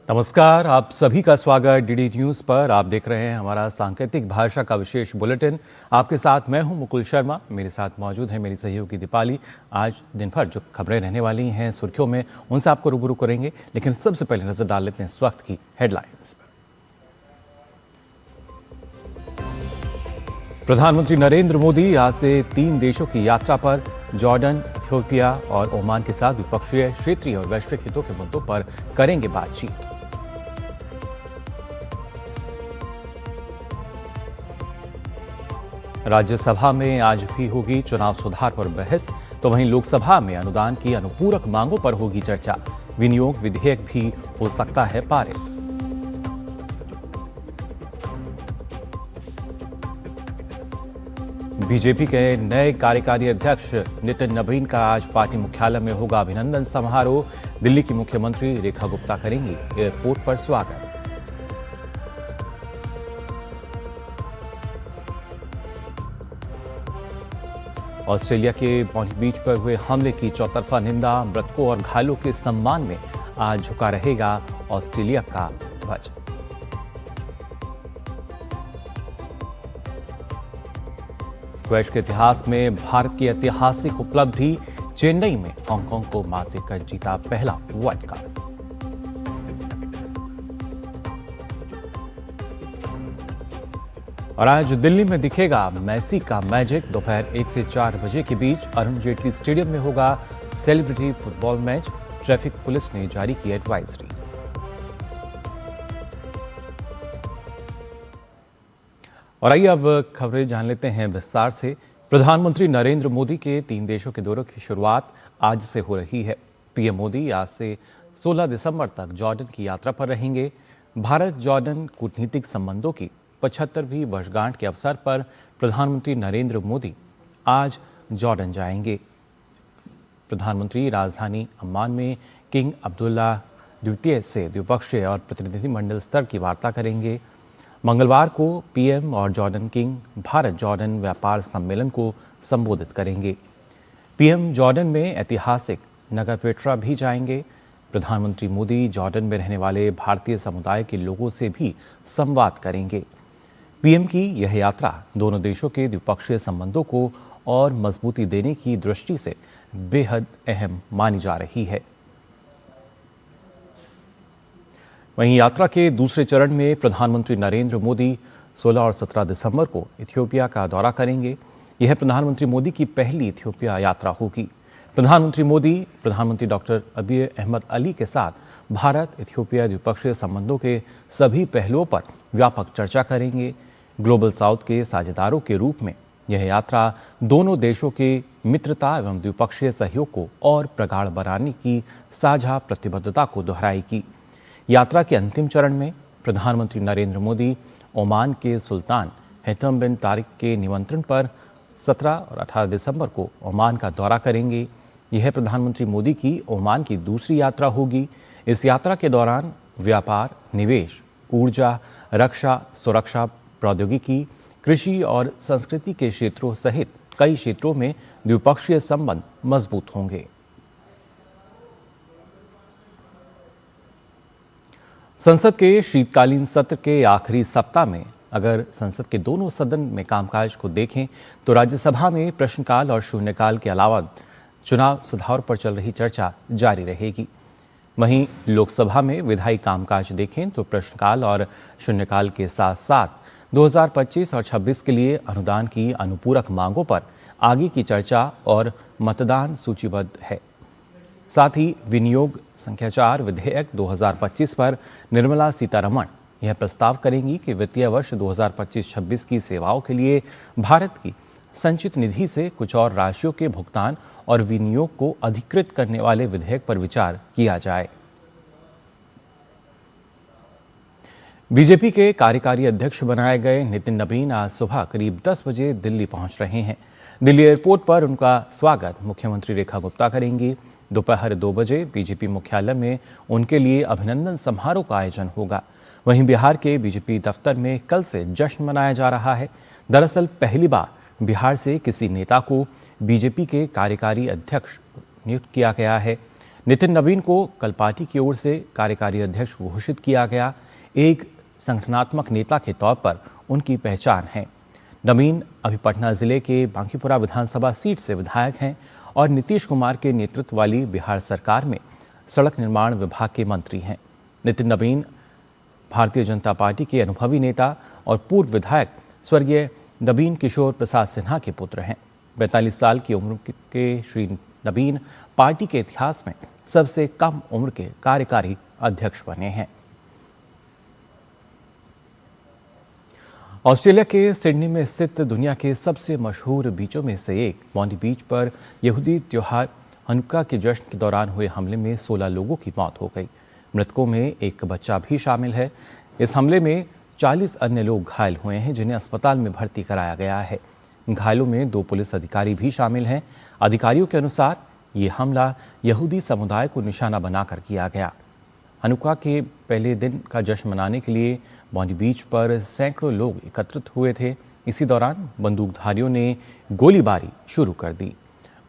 नमस्कार, आप सभी का स्वागत डीडी न्यूज़ पर। आप देख रहे हैं हमारा सांकेतिक भाषा का विशेष बुलेटिन। आपके साथ मैं हूं मुकुल शर्मा, मेरे साथ मौजूद है मेरी सहयोगी दीपाली। आज दिन भर जो खबरें रहने वाली हैं सुर्खियों में, उनसे आपको रूबरू करेंगे, लेकिन सबसे पहले नजर डाल लेते हैं इस वक्त की हेडलाइंस पर। प्रधानमंत्री नरेंद्र मोदी आज से 3 देशों की यात्रा पर जॉर्डन, इथियोपिया और ओमान के साथ द्विपक्षीय, क्षेत्रीय और वैश्विक हितों के मुद्दों पर करेंगे बातचीत। राज्यसभा में आज भी होगी चुनाव सुधार पर बहस, तो वहीं लोकसभा में अनुदान की अनुपूरक मांगों पर होगी चर्चा। विनियोग विधेयक भी हो सकता है पारित। बीजेपी के नए कार्यकारी अध्यक्ष नितिन नवीन का आज पार्टी मुख्यालय में होगा अभिनंदन समारोह। दिल्ली की मुख्यमंत्री रेखा गुप्ता करेंगी एयरपोर्ट पर स्वागत। ऑस्ट्रेलिया के बॉनी बीच पर हुए हमले की चौतरफा निंदा, मृतकों और घायलों के सम्मान में आज झुका रहेगा ऑस्ट्रेलिया का ध्वज। स्क्वैश के इतिहास में भारत की ऐतिहासिक उपलब्धि, चेन्नई में हांगकांग को मात देकर जीता पहला वर्ल्ड कप। और आज दिल्ली में दिखेगा मेसी का मैजिक। दोपहर 1 से 4 बजे के बीच अरुण जेटली स्टेडियम में होगा celebrity football match. Traffic police ने जारी की एडवाइजरी। और आइए अब खबरें जान लेते हैं विस्तार से। प्रधानमंत्री नरेंद्र मोदी के 3 देशों के दौरे की शुरुआत आज से हो रही है। पीएम मोदी आज से 16 दिसंबर तक जॉर्डन की यात्रा पर रहेंगे। भारत जॉर्डन कूटनीतिक संबंधों की 75वीं वर्षगांठ के अवसर पर प्रधानमंत्री नरेंद्र मोदी आज जॉर्डन जाएंगे। प्रधानमंत्री राजधानी अम्मान में किंग अब्दुल्ला द्वितीय से द्विपक्षीय और प्रतिनिधिमंडल स्तर की वार्ता करेंगे। मंगलवार को पीएम और जॉर्डन किंग भारत जॉर्डन व्यापार सम्मेलन को संबोधित करेंगे। पीएम जॉर्डन में ऐतिहासिक नगर पेट्रा भी जाएंगे। प्रधानमंत्री मोदी जॉर्डन में रहने वाले भारतीय समुदाय के लोगों से भी संवाद करेंगे। पीएम की यह यात्रा दोनों देशों के द्विपक्षीय संबंधों को और मजबूती देने की दृष्टि से बेहद अहम मानी जा रही है। वहीं यात्रा के दूसरे चरण में प्रधानमंत्री नरेंद्र मोदी 16 और 17 दिसंबर को इथियोपिया का दौरा करेंगे। यह प्रधानमंत्री मोदी की पहली इथियोपिया यात्रा होगी। प्रधानमंत्री मोदी प्रधानमंत्री डॉक्टर अबिय अहमद अली के साथ भारत इथियोपिया द्विपक्षीय संबंधों के सभी पहलुओं पर व्यापक चर्चा करेंगे। ग्लोबल साउथ के साझेदारों के रूप में यह यात्रा दोनों देशों के मित्रता एवं द्विपक्षीय सहयोग को और प्रगाढ़ बनाने की साझा प्रतिबद्धता को दोहराएगी। यात्रा के अंतिम चरण में प्रधानमंत्री नरेंद्र मोदी ओमान के सुल्तान हैथम बिन तारिक के निमंत्रण पर 17 और 18 दिसंबर को ओमान का दौरा करेंगे। यह प्रधानमंत्री मोदी की ओमान की दूसरी यात्रा होगी। इस यात्रा के दौरान व्यापार, निवेश, ऊर्जा, रक्षा, सुरक्षा, प्रौद्योगिकी, कृषि और संस्कृति के क्षेत्रों सहित कई क्षेत्रों में द्विपक्षीय संबंध मजबूत होंगे। संसद के शीतकालीन सत्र के आखिरी सप्ताह में अगर संसद के दोनों सदन में कामकाज को देखें तो राज्यसभा में प्रश्नकाल और शून्यकाल के अलावा चुनाव सुधार पर चल रही चर्चा जारी रहेगी। वहीं लोकसभा में विधायी कामकाज देखें तो प्रश्नकाल और शून्यकाल के साथ साथ 2025 और 26 के लिए अनुदान की अनुपूरक मांगों पर आगे की चर्चा और मतदान सूचीबद्ध है। साथ ही विनियोग संख्या 4 विधेयक 2025 पर निर्मला सीतारमण यह प्रस्ताव करेंगी कि वित्तीय वर्ष 2025-26 की सेवाओं के लिए भारत की संचित निधि से कुछ और राशियों के भुगतान और विनियोग को अधिकृत करने वाले विधेयक पर विचार किया जाए। बीजेपी के कार्यकारी अध्यक्ष बनाए गए नितिन नवीन आज सुबह करीब 10 बजे दिल्ली पहुंच रहे हैं। दिल्ली एयरपोर्ट पर उनका स्वागत मुख्यमंत्री रेखा गुप्ता करेंगी। दोपहर 2 बजे बीजेपी मुख्यालय में उनके लिए अभिनंदन समारोह का आयोजन होगा। वहीं बिहार के बीजेपी दफ्तर में कल से जश्न मनाया जा रहा है। दरअसल पहली बार बिहार से किसी नेता को बीजेपी के कार्यकारी अध्यक्ष नियुक्त किया गया है। नितिन नवीन को कल पार्टी की ओर से कार्यकारी अध्यक्ष घोषित किया गया। एक संगठनात्मक नेता के तौर पर उनकी पहचान है। नवीन अभी पटना जिले के बांकीपुरा विधानसभा सीट से विधायक हैं और नीतीश कुमार के नेतृत्व वाली बिहार सरकार में सड़क निर्माण विभाग के मंत्री हैं। नितिन नवीन भारतीय जनता पार्टी के अनुभवी नेता और पूर्व विधायक स्वर्गीय नवीन किशोर प्रसाद सिन्हा के पुत्र हैं। 42 साल की उम्र के श्री नवीन पार्टी के इतिहास में सबसे कम उम्र के कार्यकारी अध्यक्ष बने हैं। ऑस्ट्रेलिया के सिडनी में स्थित दुनिया के सबसे मशहूर बीचों में से एक बॉन्डी बीच पर यहूदी त्योहार हनुक्का के जश्न के दौरान हुए हमले में 16 लोगों की मौत हो गई। मृतकों में एक बच्चा भी शामिल है। इस हमले में 40 अन्य लोग घायल हुए हैं, जिन्हें अस्पताल में भर्ती कराया गया है। घायलों में 2 पुलिस अधिकारी भी शामिल हैं। अधिकारियों के अनुसार ये हमला यहूदी समुदाय को निशाना बनाकर किया गया। हनुक्का के पहले दिन का जश्न मनाने के लिए बॉन्डी बीच पर सैकड़ों लोग एकत्रित हुए थे। इसी दौरान बंदूकधारियों ने गोलीबारी शुरू कर दी।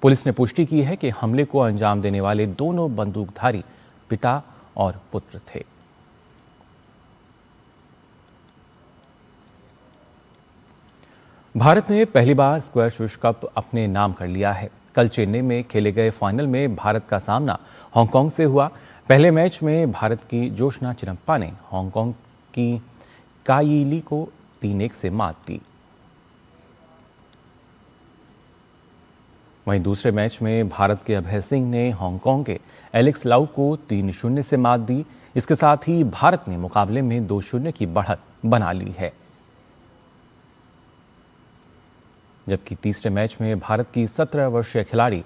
पुलिस ने पुष्टि की है कि हमले को अंजाम देने वाले दोनों बंदूकधारी पिता और पुत्र थे। भारत ने पहली बार स्क्वैश विश्व कप अपने नाम कर लिया है। कल चेन्नई में खेले गए फाइनल में भारत का सामना हांगकांग से हुआ। पहले मैच में भारत की जोशना चिरप्पा ने हांगकांग की कायिली को 3-1 से मात दी। वहीं दूसरे मैच में भारत के अभय सिंह ने हांगकांग के एलेक्स लाउ को 3-0 से मात दी। इसके साथ ही भारत ने मुकाबले में 2-0 की बढ़त बना ली है। जबकि तीसरे मैच में भारत की 17 वर्षीय खिलाड़ी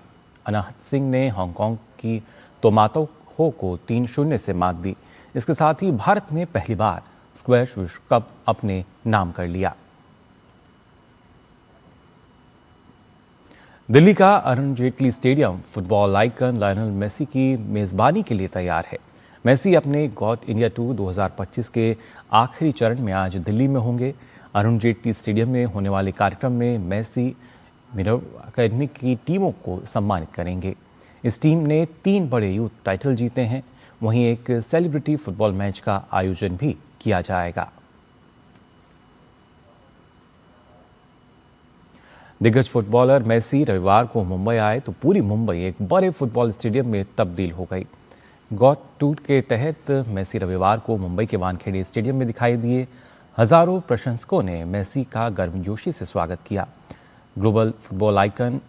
अनाहत सिंह ने हांगकांग की तोमातो हो को 3-0 से मात दी। इसके साथ ही भारत ने पहली बार स्क्वैश विश्व कप अपने नाम कर लिया। दिल्ली का Arun Jaitley stadium football icon Lionel Messi की मेजबानी के लिए तैयार है। मेसी अपने गॉट इंडिया टूर 2025 के आखिरी चरण में आज दिल्ली में होंगे। अरुण जेटली स्टेडियम में होने वाले कार्यक्रम में मेसी मिनर्वा अकेडमी की टीमों को सम्मानित करेंगे। इस टीम ने 3 बड़े यूथ टाइटल जीते हैं। वहीं एक सेलिब्रिटी फुटबॉल मैच का आयोजन भी किया जाएगा। दिग्गज फुटबॉलर मेसी रविवार को मुंबई आए तो पूरी मुंबई एक बड़े फुटबॉल स्टेडियम में तब्दील हो गई। गॉट टूर के तहत मेसी रविवार को मुंबई के वानखेड़े स्टेडियम में दिखाई दिए। हजारों प्रशंसकों ने मेसी का गर्मजोशी से स्वागत किया। Global football icon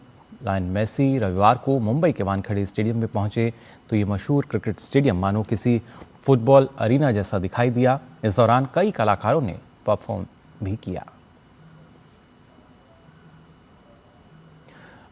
Lionel Messi रविवार को मुंबई के वानखेड़े स्टेडियम में पहुंचे तो ये मशहूर क्रिकेट स्टेडियम मानो किसी फुटबॉल अरीना जैसा दिखाई दिया। इस दौरान कई कलाकारों ने परफॉर्म भी किया।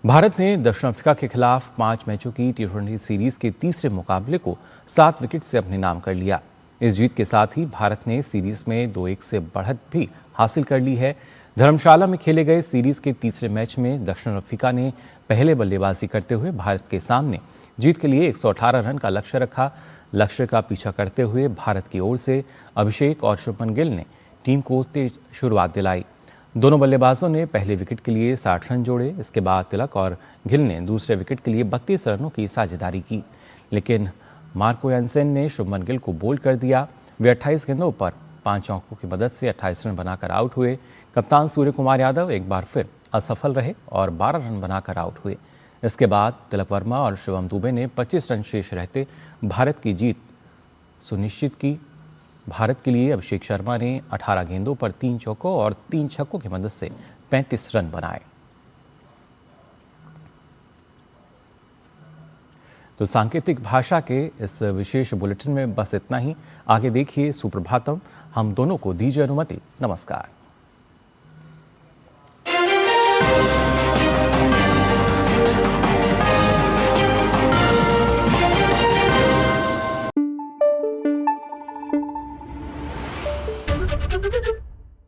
भारत ने दक्षिण अफ्रीका के खिलाफ 5 मैचों की T20 सीरीज के तीसरे मुकाबले को 7 विकेट से अपने नाम कर लिया। इस जीत के साथ ही भारत ने सीरीज में 2-1 से बढ़त भी हासिल कर ली है। धर्मशाला में खेले गए सीरीज के तीसरे मैच में दक्षिण अफ्रीका ने पहले बल्लेबाजी करते हुए भारत के सामने जीत के लिए 118 रन का लक्ष्य रखा। लक्ष्य का पीछा करते हुए भारत की ओर से अभिषेक और शुभमन गिल ने टीम को तेज शुरुआत दिलाई। दोनों बल्लेबाजों ने पहले विकेट के लिए 60 रन जोड़े। इसके बाद तिलक और गिल ने दूसरे विकेट के लिए 32 रनों की साझेदारी की, लेकिन मार्को यानसेन ने शुभमन गिल को बोल्ड कर दिया। वे 28 गेंदों पर 5 चौकों की मदद से 28 रन बनाकर आउट हुए। कप्तान सूर्य कुमार यादव एक बार फिर असफल रहे और 12 रन बनाकर आउट हुए। इसके बाद तिलक वर्मा और शिवम दुबे ने 25 रन शेष रहते भारत की जीत सुनिश्चित की। भारत के लिए अभिषेक शर्मा ने 18 गेंदों पर 3 चौकों और 3 छक्कों की मदद से 35 रन बनाए। तो सांकेतिक भाषा के इस विशेष बुलेटिन में बस इतना ही। आगे देखिए सुप्रभातम। हम दोनों को दीजिए अनुमति। नमस्कार।